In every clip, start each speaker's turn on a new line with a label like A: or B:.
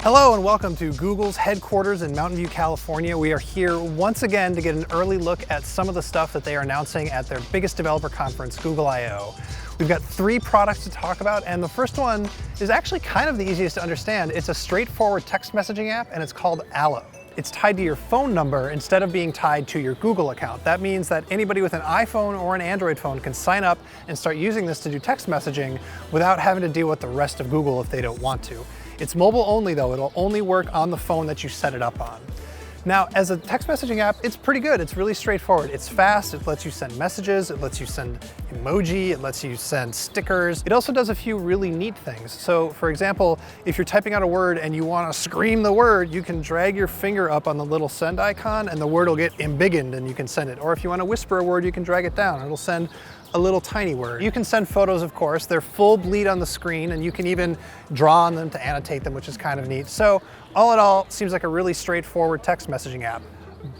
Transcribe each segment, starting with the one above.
A: Hello and welcome to Google's headquarters in Mountain View, California. We are here once again to get an early look at some of the stuff that they are announcing at their biggest developer conference, Google I/O. We've got 3 products to talk about, and the first one is actually kind of the easiest to understand. It's a straightforward text messaging app, and it's called Allo. It's tied to your phone number instead of being tied to your Google account. That means that anybody with an iPhone or an Android phone can sign up and start using this to do text messaging without having to deal with the rest of Google if they don't want to. It's mobile only though. It'll only work on the phone that you set it up on. Now, as a text messaging app, it's pretty good. It's really straightforward. It's fast. It lets you send messages. It lets you send emoji. It lets you send stickers. It also does a few really neat things. So for example, if you're typing out a word and you want to scream the word, you can drag your finger up on the little send icon and the word will get embiggened and you can send it. Or if you want to whisper a word, you can drag it down. It'll send a little tiny word. You can send photos, of course. They're full bleed on the screen and you can even draw on them to annotate them, which is kind of neat. So all in all, seems like a really straightforward text messaging app.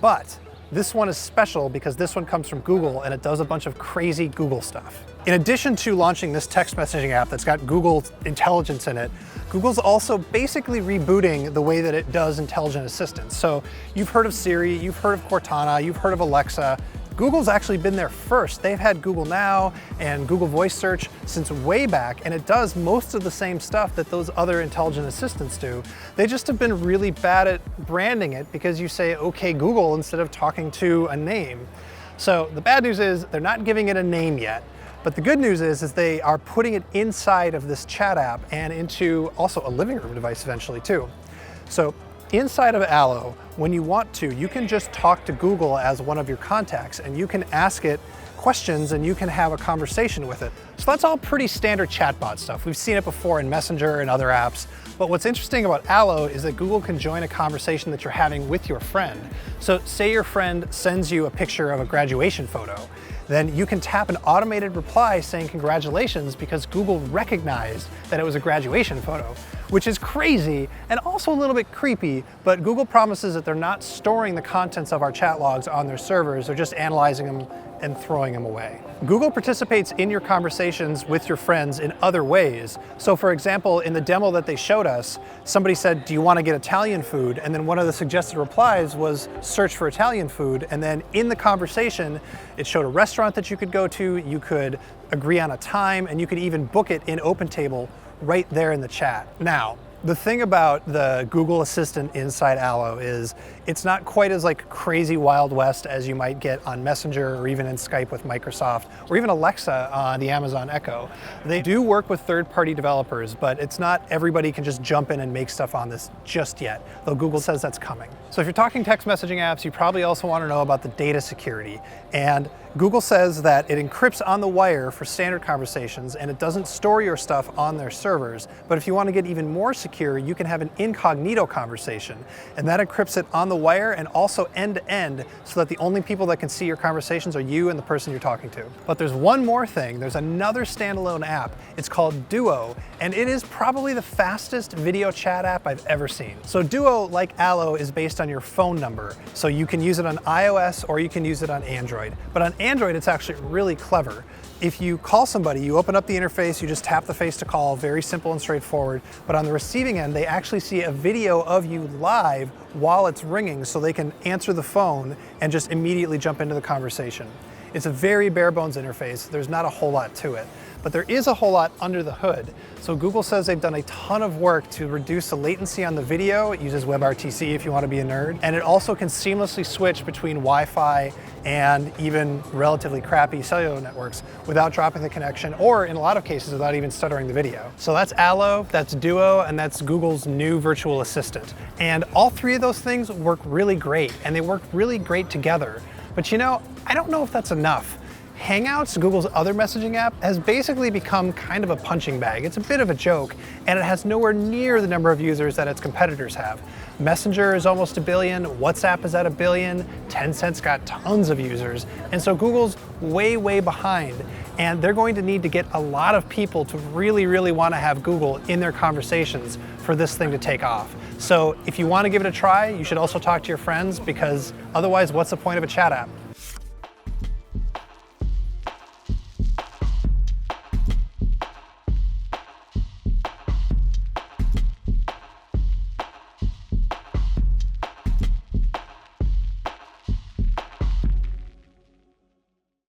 A: But this one is special because this one comes from Google and it does a bunch of crazy Google stuff. In addition to launching this text messaging app that's got Google intelligence in it, Google's also basically rebooting the way that it does intelligent assistants. So you've heard of Siri, you've heard of Cortana, you've heard of Alexa. Google's actually been there first. They've had Google Now and Google Voice Search since way back, and it does most of the same stuff that those other intelligent assistants do. They just have been really bad at branding it because you say, okay, Google, instead of talking to a name. So the bad news is they're not giving it a name yet. But the good news is they are putting it inside of this chat app and into also a living room device eventually too. So inside of Allo, when you want to, you can just talk to Google as one of your contacts and you can ask it questions and you can have a conversation with it. So that's all pretty standard chatbot stuff. We've seen it before in Messenger and other apps. But what's interesting about Allo is that Google can join a conversation that you're having with your friend. So say your friend sends you a picture of a graduation photo. Then you can tap an automated reply saying congratulations because Google recognized that it was a graduation photo, which is crazy and also a little bit creepy, but Google promises that they're not storing the contents of our chat logs on their servers, they're just analyzing them and throwing them away. Google participates in your conversations with your friends in other ways. So for example, in the demo that they showed us, somebody said, do you want to get Italian food? And then one of the suggested replies was search for Italian food. And then in the conversation, it showed a restaurant that you could go to, you could agree on a time, and you could even book it in OpenTable right there in the chat. Now, the thing about the Google Assistant inside Allo is it's not quite as like crazy Wild West as you might get on Messenger or even in Skype with Microsoft or even Alexa on the Amazon Echo. They do work with third-party developers, but it's not everybody can just jump in and make stuff on this just yet, though Google says that's coming. So if you're talking text messaging apps, you probably also want to know about the data security. And Google says that it encrypts on the wire for standard conversations and it doesn't store your stuff on their servers. But if you want to get even more secure, you can have an incognito conversation. And that encrypts it on the wire and also end-to-end so that the only people that can see your conversations are you and the person you're talking to. But there's one more thing. There's another standalone app. It's called Duo, and it is probably the fastest video chat app I've ever seen. So Duo, like Allo, is based on your phone number. So you can use it on iOS or you can use it on Android. But on Android, it's actually really clever. If you call somebody, you open up the interface, you just tap the face to call, very simple and straightforward. But on the receiving end, they actually see a video of you live while it's ringing so they can answer the phone and just immediately jump into the conversation. It's a very bare bones interface. There's not a whole lot to it. But there is a whole lot under the hood. So Google says they've done a ton of work to reduce the latency on the video. It uses WebRTC if you want to be a nerd. And it also can seamlessly switch between Wi-Fi and even relatively crappy cellular networks without dropping the connection, or in a lot of cases without even stuttering the video. So that's Allo, that's Duo, and that's Google's new virtual assistant. And all 3 of those things work really great, and they work really great together. But you know, I don't know if that's enough. Hangouts, Google's other messaging app, has basically become kind of a punching bag. It's a bit of a joke, and it has nowhere near the number of users that its competitors have. Messenger is almost 1 billion, WhatsApp is at 1 billion, Tencent's got tons of users, and so Google's way, way behind. And they're going to need to get a lot of people to really, really want to have Google in their conversations for this thing to take off. So if you want to give it a try, you should also talk to your friends because otherwise, what's the point of a chat app?